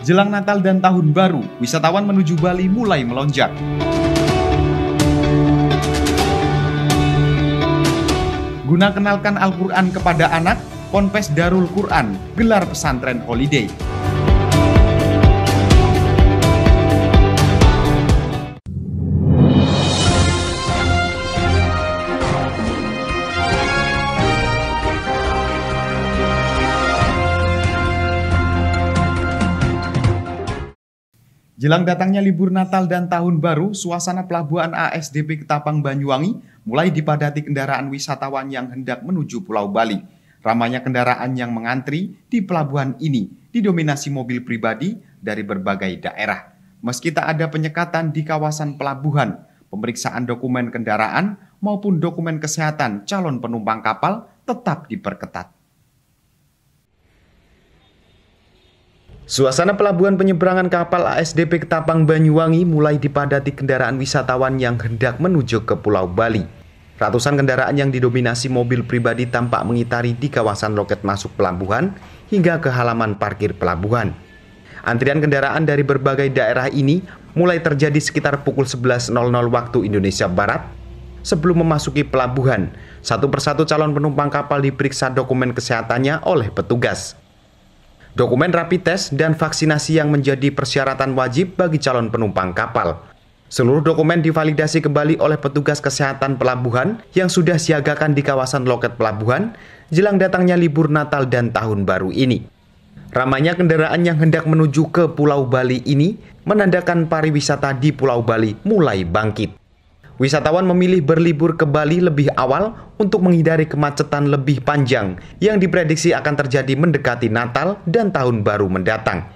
Jelang Natal dan Tahun Baru, wisatawan menuju Bali mulai melonjak. Guna kenalkan Al-Quran kepada anak, Ponpes Darul Quran gelar pesantren holiday. Jelang datangnya libur Natal dan Tahun Baru, suasana pelabuhan ASDP Ketapang Banyuwangi mulai dipadati kendaraan wisatawan yang hendak menuju Pulau Bali. Ramainya kendaraan yang mengantri di pelabuhan ini didominasi mobil pribadi dari berbagai daerah. Meski tak ada penyekatan di kawasan pelabuhan, pemeriksaan dokumen kendaraan maupun dokumen kesehatan calon penumpang kapal tetap diperketat. Suasana pelabuhan penyeberangan kapal ASDP Ketapang Banyuwangi mulai dipadati kendaraan wisatawan yang hendak menuju ke Pulau Bali. Ratusan kendaraan yang didominasi mobil pribadi tampak mengitari di kawasan loket masuk pelabuhan hingga ke halaman parkir pelabuhan. Antrian kendaraan dari berbagai daerah ini mulai terjadi sekitar pukul 11.00 waktu Indonesia Barat. Sebelum memasuki pelabuhan, satu persatu calon penumpang kapal diperiksa dokumen kesehatannya oleh petugas. Dokumen rapid test dan vaksinasi yang menjadi persyaratan wajib bagi calon penumpang kapal. Seluruh dokumen divalidasi kembali oleh petugas kesehatan pelabuhan yang sudah siagakan di kawasan loket pelabuhan jelang datangnya libur Natal dan Tahun Baru ini. Ramainya kendaraan yang hendak menuju ke Pulau Bali ini menandakan pariwisata di Pulau Bali mulai bangkit. Wisatawan memilih berlibur ke Bali lebih awal untuk menghindari kemacetan lebih panjang yang diprediksi akan terjadi mendekati Natal dan Tahun Baru mendatang.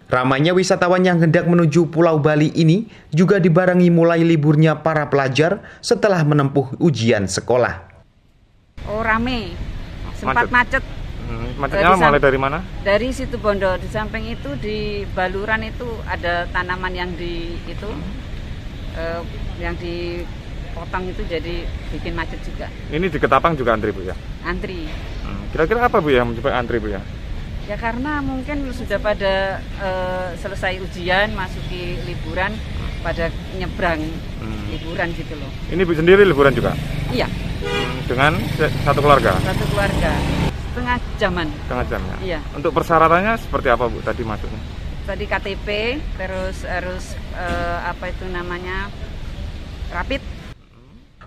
Ramainya wisatawan yang hendak menuju Pulau Bali ini juga dibarengi mulai liburnya para pelajar setelah menempuh ujian sekolah. Oh, rame, sempat macet. Macetnya mulai dari mana? Dari situ Bondo, di samping itu di Baluran itu ada tanaman yang yang dipotong itu jadi bikin macet juga. Ini di Ketapang juga antri, Bu ya? Antri. Kira-kira apa, Bu, yang menyebabkan antri, Bu ya? Ya karena mungkin sudah pada selesai ujian, masuki liburan, pada nyebrang liburan gitu loh. Ini Bu sendiri liburan juga? Iya. Dengan satu keluarga? Satu keluarga. Setengah jaman. Setengah jamnya? Iya. Untuk persyaratannya seperti apa, Bu, tadi masuknya? Tadi KTP, terus harus rapid.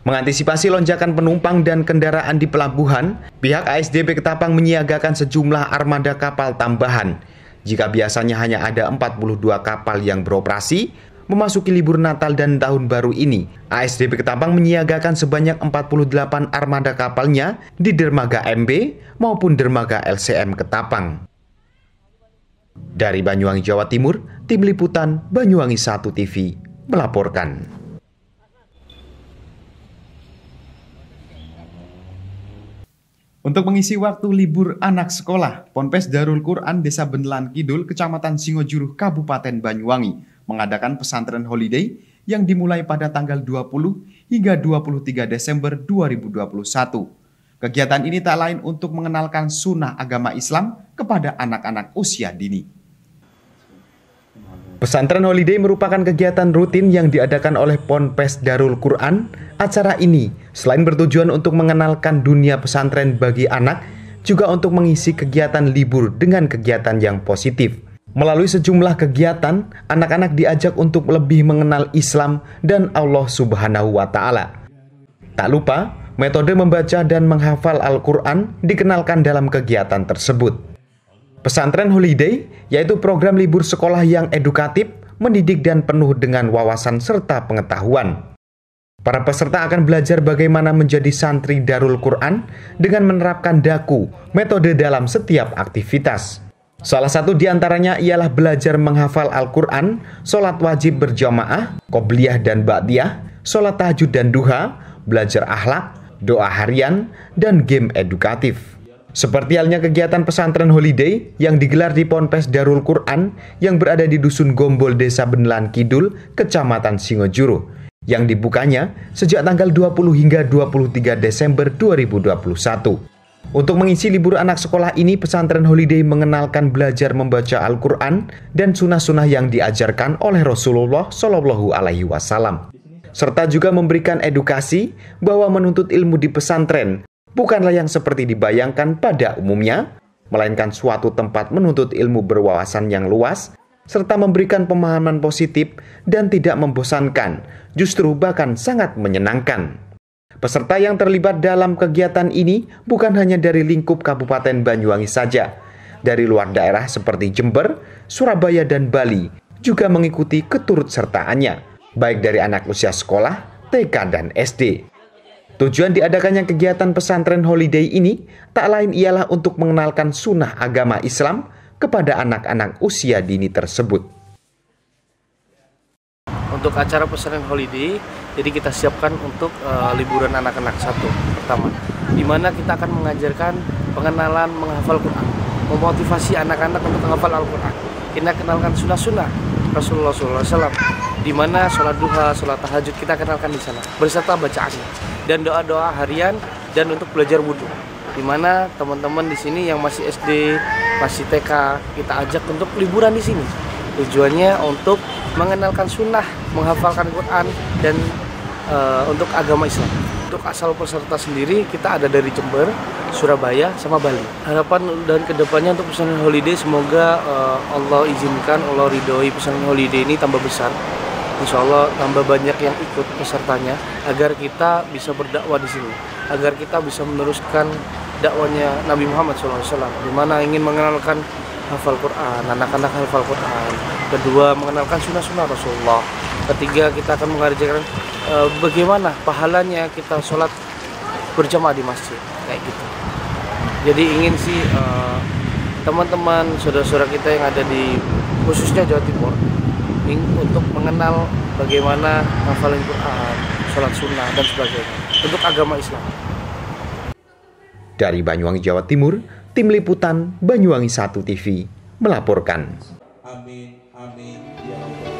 Mengantisipasi lonjakan penumpang dan kendaraan di pelabuhan, pihak ASDP Ketapang menyiagakan sejumlah armada kapal tambahan. Jika biasanya hanya ada 42 kapal yang beroperasi, memasuki libur Natal dan Tahun Baru ini, ASDP Ketapang menyiagakan sebanyak 48 armada kapalnya di dermaga MB maupun dermaga LCM Ketapang. Dari Banyuwangi, Jawa Timur, Tim Liputan Banyuwangi 1 TV melaporkan. Untuk mengisi waktu libur anak sekolah, Ponpes Darul Quran Desa Benelan Kidul, Kecamatan Singojuruh, Kabupaten Banyuwangi, mengadakan pesantren holiday yang dimulai pada tanggal 20 hingga 23 Desember 2021. Kegiatan ini tak lain untuk mengenalkan sunnah agama Islam kepada anak-anak usia dini. Pesantren holiday merupakan kegiatan rutin yang diadakan oleh Ponpes Darul Quran. Acara ini selain bertujuan untuk mengenalkan dunia pesantren bagi anak, juga untuk mengisi kegiatan libur dengan kegiatan yang positif. Melalui sejumlah kegiatan, anak-anak diajak untuk lebih mengenal Islam dan Allah Subhanahu wa Ta'ala. Tak lupa, metode membaca dan menghafal Al-Quran dikenalkan dalam kegiatan tersebut. Pesantren holiday yaitu program libur sekolah yang edukatif, mendidik dan penuh dengan wawasan serta pengetahuan. Para peserta akan belajar bagaimana menjadi santri Darul Quran dengan menerapkan daku, metode dalam setiap aktivitas. Salah satu di antaranya ialah belajar menghafal Al-Quran, sholat wajib berjamaah, qobliyah dan ba'diyah, sholat tahajud dan duha, belajar akhlak, doa harian, dan game edukatif. Seperti halnya kegiatan pesantren holiday yang digelar di Ponpes Darul Quran yang berada di Dusun Gombol, Desa Benelan Kidul, Kecamatan Singojuruh, yang dibukanya sejak tanggal 20 hingga 23 Desember 2021. Untuk mengisi libur anak sekolah ini, pesantren Holiday mengenalkan belajar membaca Al-Quran dan sunnah-sunnah yang diajarkan oleh Rasulullah Shallallahu Alaihi Wasallam, serta juga memberikan edukasi bahwa menuntut ilmu di pesantren bukanlah yang seperti dibayangkan pada umumnya, melainkan suatu tempat menuntut ilmu berwawasan yang luas, serta memberikan pemahaman positif dan tidak membosankan, justru bahkan sangat menyenangkan. Peserta yang terlibat dalam kegiatan ini bukan hanya dari lingkup Kabupaten Banyuwangi saja. Dari luar daerah seperti Jember, Surabaya, dan Bali juga mengikuti keturutsertaannya, baik dari anak usia sekolah, TK, dan SD. Tujuan diadakannya kegiatan pesantren Holiday ini tak lain ialah untuk mengenalkan sunnah agama Islam kepada anak-anak usia dini tersebut. Untuk acara pesantren Holiday, jadi kita siapkan untuk liburan anak-anak satu pertama, di mana kita akan mengajarkan pengenalan menghafal Quran, memotivasi anak-anak untuk menghafal Al-Quran. Kita kenalkan sunnah-sunnah Rasulullah SAW, di mana sholat duha, sholat tahajud kita kenalkan di sana, berserta bacaannya dan doa-doa harian dan untuk belajar wudhu. Di mana teman-teman di sini yang masih SD, masih TK, kita ajak untuk liburan di sini. Tujuannya untuk mengenalkan sunnah, menghafalkan Quran, dan untuk agama Islam. Untuk asal peserta sendiri kita ada dari Jember, Surabaya, sama Bali. Harapan dan kedepannya untuk pesantren Holiday semoga Allah izinkan, Allah ridhoi pesantren Holiday ini tambah besar. Insya Allah tambah banyak yang ikut pesertanya agar kita bisa berdakwah di sini, agar kita bisa meneruskan dakwanya Nabi Muhammad SAW, di mana ingin mengenalkan hafal Quran, anak-anak hafal Quran. Kedua, mengenalkan sunnah-sunnah Rasulullah. Ketiga, kita akan mengajarkan bagaimana pahalanya kita sholat berjamaah di masjid, kayak gitu. Jadi ingin sih teman-teman, saudara-saudara kita yang ada di khususnya Jawa Timur, untuk mengenal bagaimana hafalan Quran, sholat sunnah, dan sebagainya untuk agama Islam. Dari Banyuwangi, Jawa Timur, Tim Liputan Banyuwangi 1 TV melaporkan. Amin, amin, ya Allah.